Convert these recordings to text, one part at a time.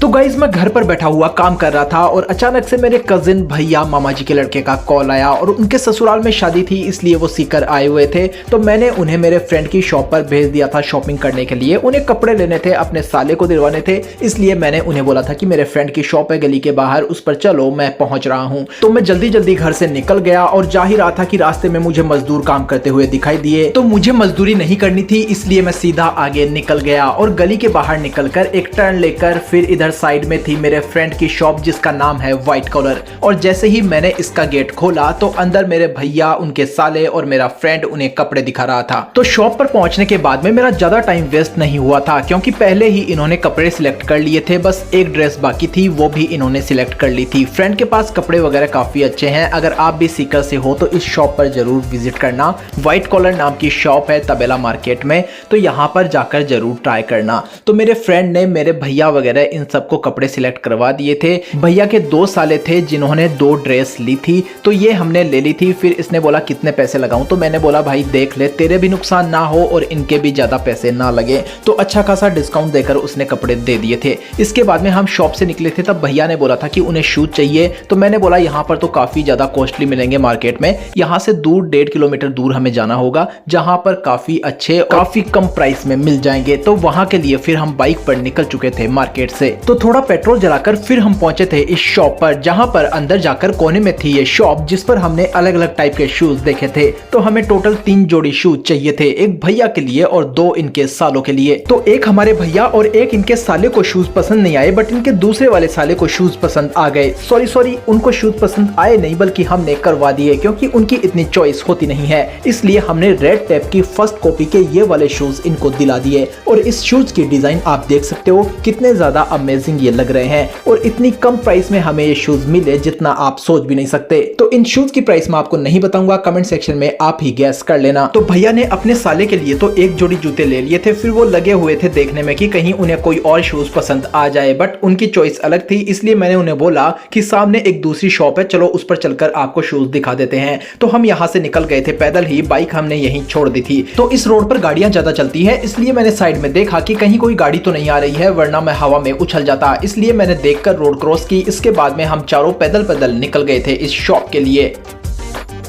तो गाइज मैं घर पर बैठा हुआ काम कर रहा था और अचानक से मेरे कजिन भैया मामा जी के लड़के का कॉल आया और उनके ससुराल में शादी थी इसलिए वो सीकर आए हुए थे। तो मैंने उन्हें मेरे फ्रेंड की शॉप पर भेज दिया था शॉपिंग करने के लिए। उन्हें कपड़े लेने थे, अपने साले को दिलवाने थे, इसलिए मैंने उन्हें बोला था कि मेरे फ्रेंड की शॉप है गली के बाहर, उस पर चलो मैं पहुंच रहा हूँ। तो मैं जल्दी जल्दी घर से निकल गया और जा ही रहा था कि रास्ते में मुझे मजदूर काम करते हुए दिखाई दिए। तो मुझे मजदूरी नहीं करनी थी इसलिए मैं सीधा आगे निकल गया और गली के बाहर निकलकर एक टर्न लेकर फिर इधर साइड में थी मेरे फ्रेंड की शॉप जिसका नाम है व्हाइट कॉलर। और जैसे ही मैंने इसका गेट खोला तो अंदर मेरे भैया, उनके साले और मेरा फ्रेंड उन्हें कपड़े दिखा रहा था। तो शॉप पर पहुंचने के बाद में मेरा ज्यादा टाइम वेस्ट नहीं हुआ था क्योंकि पहले ही इन्होंने कपड़े सिलेक्ट कर लिए थे, बस एक ड्रेस बाकी थी वो भी इन्होंने सिलेक्ट कर ली थी। फ्रेंड के पास कपड़े वगैरह काफी अच्छे हैं, अगर आप भी सीकर से हो तो इस शॉप पर जरूर विजिट करना। व्हाइट कॉलर नाम की शॉप है तबेला मार्केट में, तो यहाँ पर जाकर जरूर ट्राई करना। तो मेरे फ्रेंड ने मेरे भैया वगैरह इन सबको कपड़े सिलेक्ट करवा दिए थे। भैया के 2 साले थे जिन्होंने 2 ड्रेस ली थी, तो ये हमने ले ली थी। फिर इसने बोला कितने पैसे लगाऊं, तो मैंने बोला भाई देख ले, तेरे भी नुकसान ना हो और इनके भी ज्यादा पैसे ना लगे। तो अच्छा खासा डिस्काउंट देकर उसने कपड़े दे दिए थे। इसके बाद में हम शॉप से निकले थे तब भैया ने बोला था कि उन्हें शूज चाहिए, तो मैंने बोला यहाँ पर तो काफी ज्यादा कॉस्टली मिलेंगे मार्केट में, यहाँ से दूर 1.5 किलोमीटर दूर हमें जाना होगा जहाँ पर काफी अच्छे काफी कम प्राइस में मिल जाएंगे। तो वहां के लिए फिर हम बाइक पर निकल चुके थे मार्केट से। तो थोड़ा पेट्रोल जलाकर फिर हम पहुंचे थे इस शॉप पर जहां पर अंदर जाकर कोने में थी ये शॉप जिस पर हमने अलग अलग टाइप के शूज देखे थे। तो हमें टोटल 3 जोड़ी शूज चाहिए थे, एक भैया के लिए और 2 इनके सालों के लिए। तो एक हमारे भैया और एक इनके साले को शूज पसंद नहीं आए, बट इनके दूसरे वाले साले को शूज पसंद आ गए। सॉरी उनको शूज पसंद आए नहीं बल्कि हमने करवा दिए क्योंकि उनकी इतनी चॉइस होती नहीं है, इसलिए हमने रेड टेप की फर्स्ट कॉपी के ये वाले शूज इनको दिला दिए। और इस शूज की डिजाइन आप देख सकते हो कितने ज्यादा अमेजिंग ये लग रहे हैं और इतनी कम प्राइस में हमें ये शूज मिले जितना आप सोच भी नहीं सकते। तो इन शूज की प्राइस मैं आपको नहीं बताऊंगा, कमेंट सेक्शन में आप ही गैस कर लेना। तो भैया ने अपने साले के लिए तो एक जोड़ी जूते ले लिए थे, फिर वो लगे हुए थे देखने में कि कहीं उन्हें कोई और शूज पसंद आ जाए, बट उनकी चॉइस अलग थी, इसलिए मैंने उन्हें बोला कि सामने एक दूसरी शॉप है, चलो उस पर चलकर आपको शूज दिखा देते हैं। तो हम यहाँ से निकल गए थे पैदल ही, बाइक हमने यहीं छोड़ दी थी। तो इस रोड पर गाड़ियां ज्यादा चलती है इसलिए मैंने साइड में देखा कि कहीं कोई गाड़ी तो नहीं आ रही है, वरना मैं हवा में उछल जाता, इसलिए मैंने देखकर रोड क्रॉस की। इसके बाद में हम चारों पैदल निकल गए थे इस शॉप के लिए।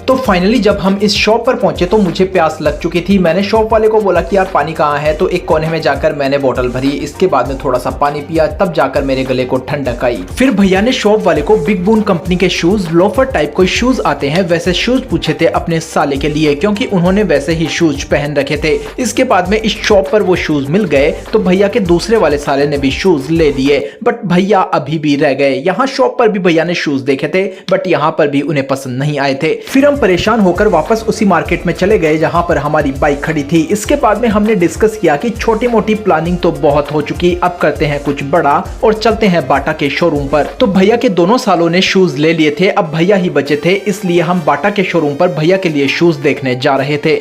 तो फाइनली जब हम इस शॉप पर पहुंचे तो मुझे प्यास लग चुकी थी। मैंने शॉप वाले को बोला कि यार पानी कहाँ है, तो एक कोने में जाकर मैंने बोतल भरी, इसके बाद में थोड़ा सा पानी पिया, तब जाकर मेरे गले को ठंडक आई। फिर भैया ने शॉप वाले को बिग बून कंपनी के शूज, लोफर टाइप कोई शूज आते हैं वैसे शूज पूछे थे अपने साले के लिए क्योंकि उन्होंने वैसे ही शूज पहन रखे थे। इसके बाद में इस शॉप पर वो शूज मिल गए तो भैया के दूसरे वाले साले ने भी शूज ले लिए, बट भैया अभी भी रह गए। यहाँ शॉप पर भी भैया ने शूज देखे थे बट यहाँ पर भी उन्हें पसंद नहीं आए थे। फिर परेशान होकर वापस उसी मार्केट में चले गए जहां पर हमारी बाइक खड़ी थी। इसके बाद में हमने डिस्कस किया कि छोटी मोटी प्लानिंग तो बहुत हो चुकी, अब करते हैं कुछ बड़ा और चलते हैं बाटा के शोरूम पर। तो भैया के दोनों सालों ने शूज ले लिए थे, अब भैया ही बचे थे, इसलिए हम बाटा के शोरूम पर भैया के लिए शूज देखने जा रहे थे।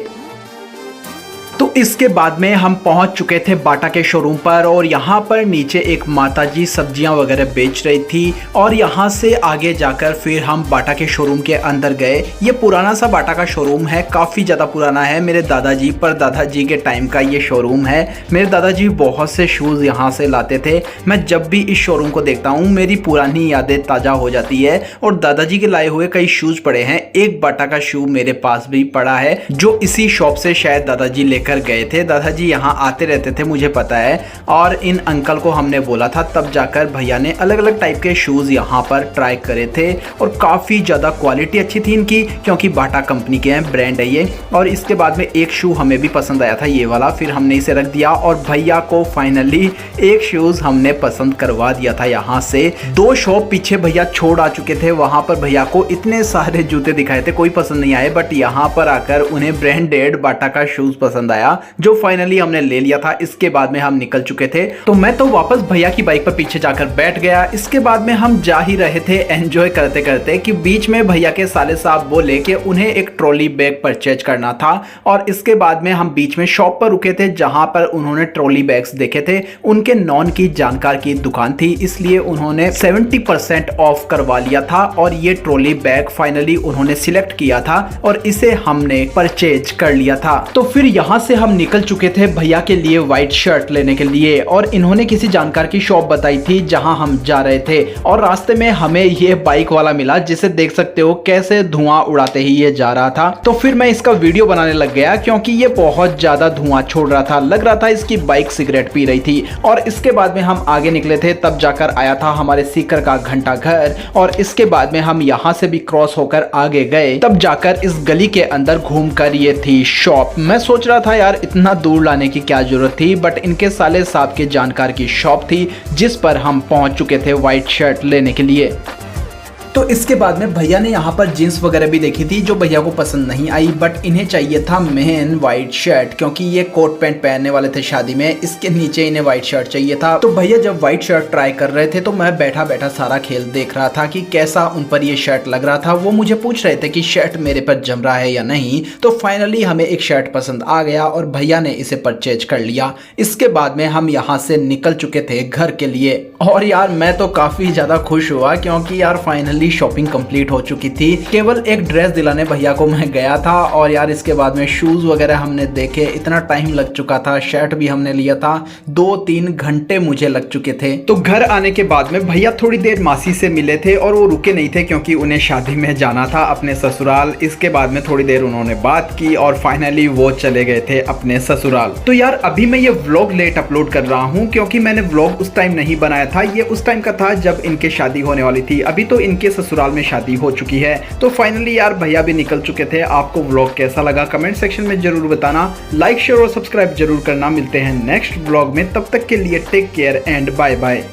तो इसके बाद में हम पहुंच चुके थे बाटा के शोरूम पर और यहाँ पर नीचे एक माताजी सब्जियां वगैरह बेच रही थी और यहाँ से आगे जाकर फिर हम बाटा के शोरूम के अंदर गए। ये पुराना सा बाटा का शोरूम है, काफ़ी ज़्यादा पुराना है, मेरे दादाजी परदादाजी के टाइम का ये शोरूम है। मेरे दादाजी बहुत से शूज़ यहाँ से लाते थे। मैं जब भी इस शोरूम को देखता हूँ मेरी पुरानी यादें ताज़ा हो जाती है और दादाजी के लाए हुए कई शूज़ पड़े हैं। एक बाटा का शू मेरे पास भी पड़ा है जो इसी शॉप से शायद दादाजी कर गए थे। दादाजी यहाँ आते रहते थे मुझे पता है, और इन अंकल को हमने बोला था, तब जाकर भैया ने अलग अलग टाइप के शूज़ यहाँ पर ट्राई करे थे और काफ़ी ज़्यादा क्वालिटी अच्छी थी इनकी क्योंकि बाटा कंपनी के हैं, ब्रांड है ये। और इसके बाद में एक शू हमें भी पसंद आया था ये वाला, फिर हमने इसे रख दिया और भैया को फाइनली एक शूज़ हमने पसंद करवा दिया था। यहाँ से 2 शॉप पीछे भैया छोड़ आ चुके थे, वहाँ पर भैया को इतने सारे जूते दिखाए थे, कोई पसंद नहीं आए, बट यहाँ पर आकर उन्हें ब्रांडेड बाटा का शूज़ पसंद आया जो फाइनली हमने ले लिया था। इसके बाद में हम निकल चुके थे, तो मैं तो वापस भैया की बाइक पर पीछे जाकर बैठ गया। इसके बाद में हम जा ही रहे थे एंजॉय करते करते कि बीच में भैया के साले साहब बोले कि उन्हें एक ट्रॉली बैग परचेज करना था और इसके बाद में हम बीच में शॉप पर रुके थे जहां पर उन्होंने ट्रॉली बैग्स देखे थे। उनके नॉन की जानकार की दुकान थी इसलिए उन्होंने 70% ऑफ करवा लिया था और ये ट्रॉली बैग फाइनली उन्होंने सिलेक्ट किया था और इसे हमने परचेज कर लिया था। तो फिर यहाँ से हम निकल चुके थे भैया के लिए व्हाइट शर्ट लेने के लिए और इन्होंने किसी जानकार की शॉप बताई थी जहां हम जा रहे थे और रास्ते में हमें ये बाइक वाला मिला जिसे देख सकते हो कैसे धुआं उड़ाते ही ये जा रहा था। तो फिर मैं इसका वीडियो बनाने लग गया क्योंकि ये बहुत ज्यादा धुआं छोड़ रहा था, लग रहा था इसकी बाइक सिगरेट पी रही थी। और इसके बाद में हम आगे निकले थे, तब जाकर आया था हमारे सीकर का घंटा घर और इसके बाद में हम यहाँ से भी क्रॉस होकर आगे गए, तब जाकर इस गली के अंदर घूमकर ये थी शॉप। मैं सोच रहा था यार इतना दूर लाने की क्या जरूरत थी, बट इनके साले साहब के जानकार की शॉप थी जिस पर हम पहुंच चुके थे व्हाइट शर्ट लेने के लिए। तो इसके बाद में भैया ने यहाँ पर जीन्स वगैरह भी देखी थी जो भैया को पसंद नहीं आई, बट इन्हें चाहिए था मेन व्हाइट शर्ट क्योंकि ये कोट पैंट पहनने वाले थे शादी में, इसके नीचे इन्हें व्हाइट शर्ट चाहिए था। तो भैया जब व्हाइट शर्ट ट्राई कर रहे थे तो मैं बैठा बैठा सारा खेल देख रहा था कि कैसा उन पर ये शर्ट लग रहा था। वो मुझे पूछ रहे थे कि शर्ट मेरे पर जम रहा है या नहीं। तो फाइनली हमें एक शर्ट पसंद आ गया और भैया ने इसे परचेज कर लिया। इसके बाद में हम यहाँ से निकल चुके थे घर के लिए और यार मैं तो काफी ज्यादा खुश हुआ क्योंकि यार फाइनली शॉपिंग कंप्लीट हो चुकी थी। केवल एक ड्रेस दिलाने भैया को मैं गया था और यार इसके बाद में शूज वगैरह हमने देखे, इतना टाइम लग चुका था। शर्ट भी हमने लिया था, 2-3 घंटे मुझे लग चुके थे। तो घर आने के बाद में भैया थोड़ी देर मासी से मिले थे और वो रुके नहीं थे क्योंकि उन्हें शादी में जाना था अपने ससुराल। इसके बाद में थोड़ी देर उन्होंने बात की और फाइनली वो चले गए थे अपने ससुराल। तो यार अभी मैं ये व्लॉग लेट अपलोड कर रहा हूँ क्योंकि मैंने व्लॉग उस टाइम नहीं बनाया था। ये उस टाइम का था जब इनके शादी होने वाली थी। अभी तो इनके ससुराल में शादी हो चुकी है। तो फाइनली यार भैया भी निकल चुके थे। आपको व्लॉग कैसा लगा कमेंट सेक्शन में जरूर बताना। लाइक शेयर और सब्सक्राइब जरूर करना। मिलते हैं नेक्स्ट व्लॉग में, तब तक के लिए take care and bye bye.